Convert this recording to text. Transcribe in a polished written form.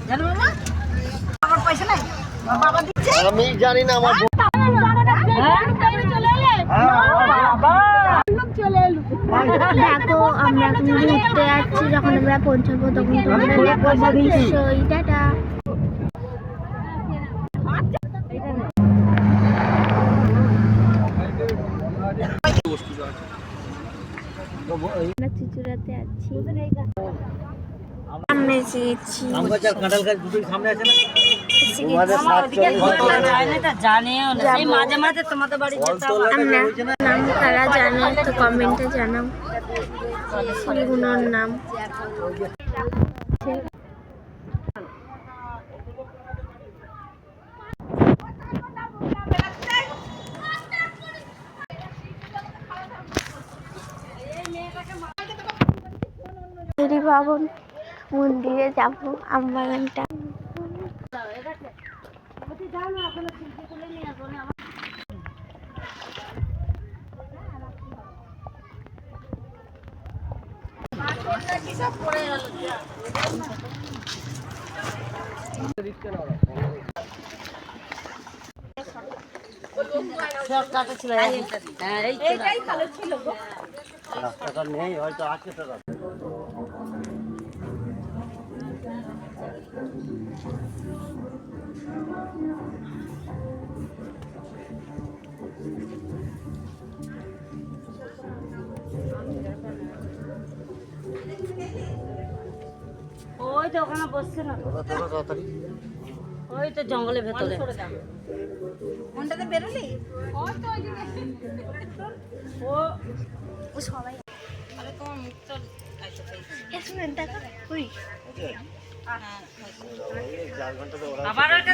জানো মামা আমার পয়সা নাই বাবা দিচ্ছে আমি জানি না আমার দেখো আমরা এখন ঘুরতে যাচ্ছি, যখন আমরা পৌঁছাবো তখন তোমাদের নিশ্চয়ই টাটা। আমরা চুচুড়াতে আছি, সামনে এসেছি। আম গাছ আর কাঁঠাল গাছ দুটোই সামনে আছে না? নাম কারা জানে তো কমেন্টে জানাও ফুলগুলোর নাম। ভবন মন্দিরে যাবো, আমবাগানটা রাস্তাটা নেই, হয়তো আছে তো। ওই তো ওখানে বসছে না ওই তো জঙ্গলের ভেতরে কোনটাতে বেরোলি ওই তো ও সবাই আরে তোমার মুখটা শুনেন টাকা কই আবার